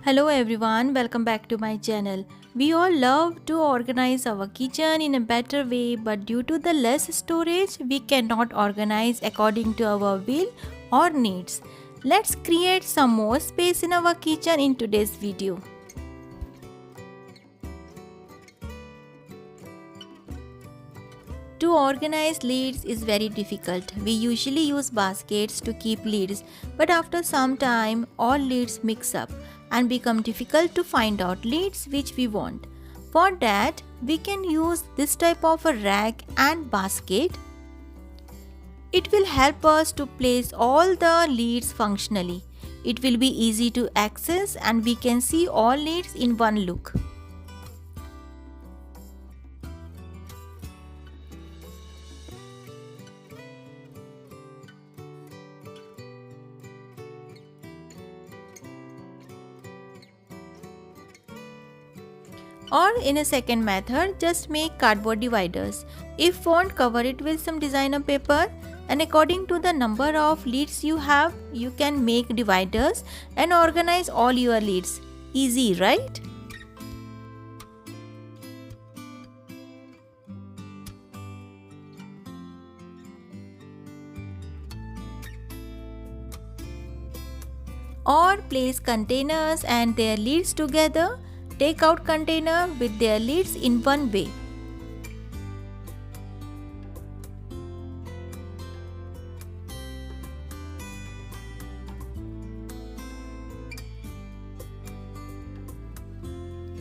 Hello everyone, welcome back to my channel. We all love to organize our kitchen in a better way, but due to the less storage, we cannot organize according to our will or needs. Let's create some more space in our kitchen in today's video. To organize lids is very difficult. We usually use baskets to keep lids, but after some time all lids mix up and become difficult to find out lids which we want. For that, we can use this type of a rack and basket. It will help us to place all the lids functionally. It will be easy to access and we can see all lids in one look. Or in a second method, just make cardboard dividers. If want, cover it with some designer paper, and according to the number of leads you have, you can make dividers and organize all your leads. Easy, right? Or place containers and their leads together. Take out container with their lids in one way.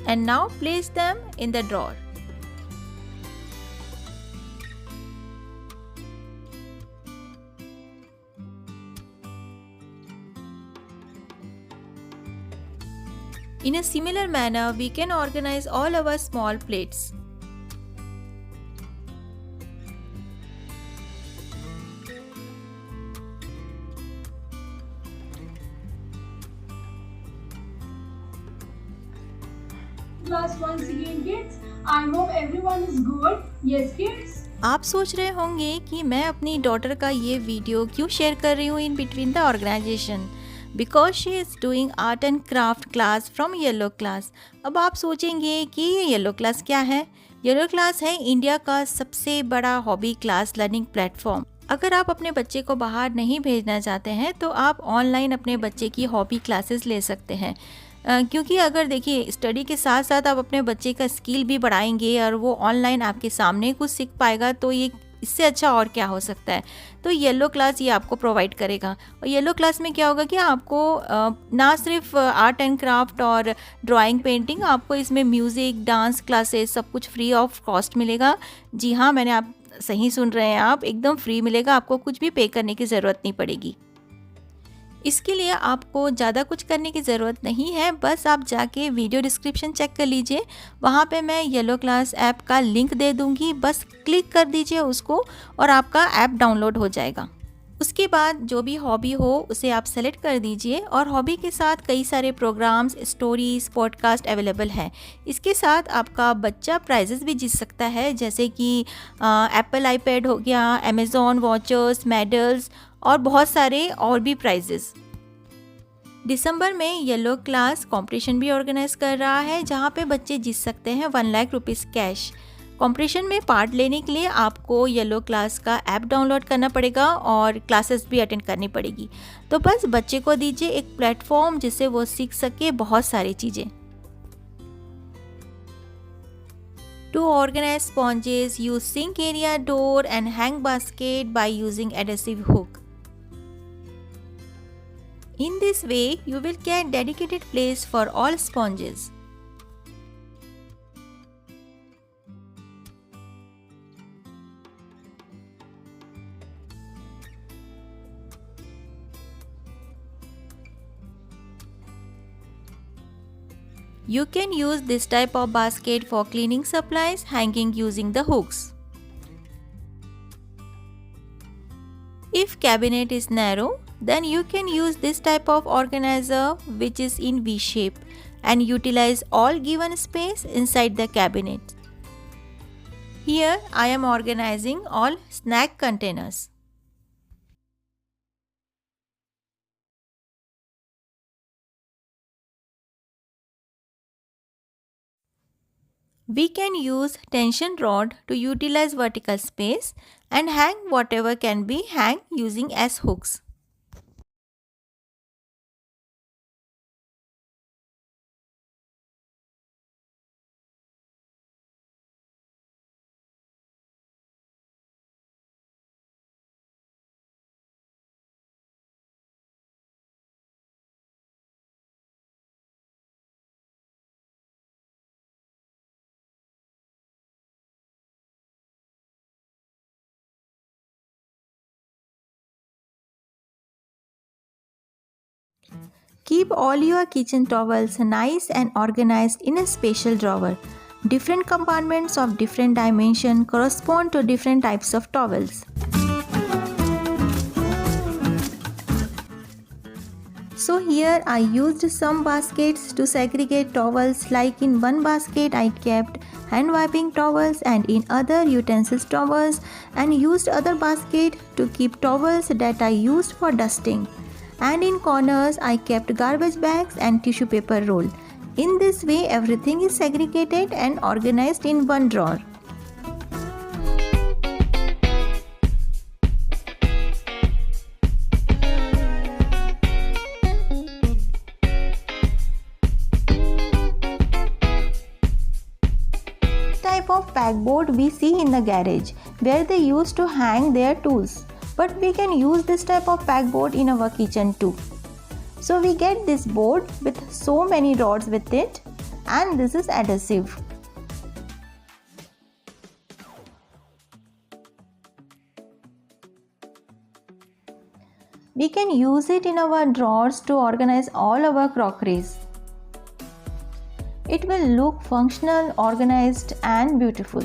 And now place them in the drawer. In a similar manner, we can organize all our small plates. Class once again kids, I hope everyone is good. Yes kids. आप सोच रहे होंगे कि मैं अपनी daughter का ये video क्यों शेयर कर रही हूँ in between the organisation, because she is doing art and craft class from yellow class. अब आप सोचेंगे कि ये येलो क्लास क्या है. येलो क्लास है इंडिया का सबसे बड़ा हॉबी क्लास लर्निंग प्लेटफॉर्म. अगर आप अपने बच्चे को बाहर नहीं भेजना चाहते हैं तो आप ऑनलाइन अपने बच्चे की हॉबी क्लासेस ले सकते हैं. क्योंकि अगर देखिए स्टडी के साथ साथ आप अपने बच्चे का स्किल भी बढ़ाएंगे और वो ऑनलाइन आपके सामने कुछ सीख पाएगा तो ये इससे अच्छा और क्या हो सकता है. तो येलो क्लास ये आपको प्रोवाइड करेगा. और येलो क्लास में क्या होगा कि आपको ना सिर्फ आर्ट एंड क्राफ्ट और ड्राइंग पेंटिंग, आपको इसमें म्यूज़िक डांस क्लासेस सब कुछ फ्री ऑफ कॉस्ट मिलेगा. जी हाँ, मैंने आप सही सुन रहे हैं, आप एकदम फ्री मिलेगा. आपको कुछ भी पे करने की ज़रूरत नहीं पड़ेगी. इसके लिए आपको ज़्यादा कुछ करने की ज़रूरत नहीं है. बस आप जाके वीडियो डिस्क्रिप्शन चेक कर लीजिए, वहाँ पे मैं येलो क्लास ऐप का लिंक दे दूँगी. बस क्लिक कर दीजिए उसको और आपका ऐप डाउनलोड हो जाएगा. उसके बाद जो भी हॉबी हो उसे आप सेलेक्ट कर दीजिए और हॉबी के साथ कई सारे प्रोग्राम्स, स्टोरीज, पॉडकास्ट अवेलेबल हैं. इसके साथ आपका बच्चा प्राइजेस भी जीत सकता है, जैसे कि एप्पल आईपैड हो गया, अमेज़ॉन वॉचर्स, मेडल्स और बहुत सारे और भी प्राइजेस. दिसंबर में येलो क्लास कंपटीशन भी ऑर्गेनाइज कर रहा है, जहां पे बच्चे जीत सकते हैं 1 लाख रुपीज़ कैश. कंपटीशन में पार्ट लेने के लिए आपको येलो क्लास का ऐप डाउनलोड करना पड़ेगा और क्लासेस भी अटेंड करनी पड़ेगी. तो बस बच्चे को दीजिए एक प्लेटफॉर्म जिससे वो सीख सके बहुत सारी चीज़ें. To organize sponges, use sink area door and hang basket by using adhesive hook. In this way, you will get dedicated place for all sponges. You can use this type of basket for cleaning supplies, hanging using the hooks. If cabinet is narrow, then you can use this type of organizer which is in V shape and utilize all given space inside the cabinet. Here I am organizing all snack containers. We can use tension rod to utilize vertical space and hang whatever can be hang using S hooks. Keep all your kitchen towels nice and organized in a special drawer. Different compartments of different dimension correspond to different types of towels. So here I used some baskets to segregate towels, like in one basket I kept hand wiping towels and in other utensils towels, and used other basket to keep towels that I used for dusting. And in corners I kept garbage bags and tissue paper roll. In this way everything is segregated and organized in one drawer. Type of pegboard we see in the garage where they used to hang their tools, but we can use this type of pegboard in our kitchen too. So we get this board with so many rods with it, and this is adhesive. We can use it in our drawers to organize all our crockeries. It will look functional, organized and beautiful.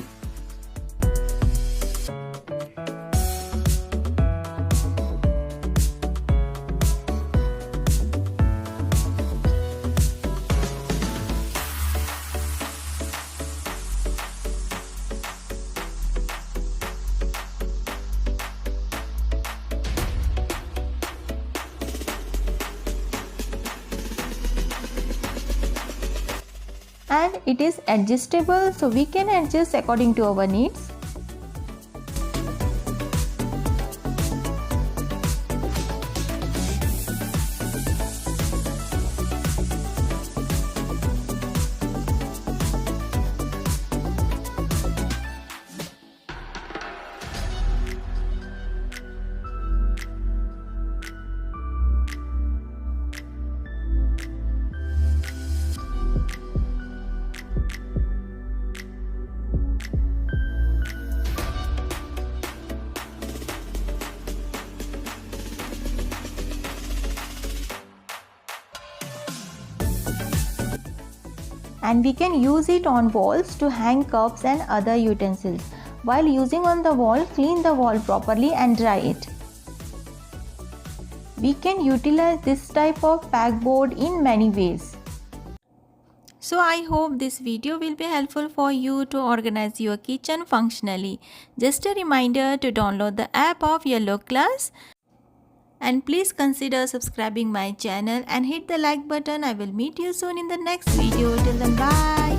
And it is adjustable, so we can adjust according to our needs. And we can use it on walls to hang cups and other utensils. While using on the wall, clean the wall properly and dry it. We can utilize this type of pegboard in many ways. So I hope this video will be helpful for you to organize your kitchen functionally. Just a reminder to download the app of Yellow Class. And please consider subscribing my channel and hit the like button. I will meet you soon in the next video. Till then, bye.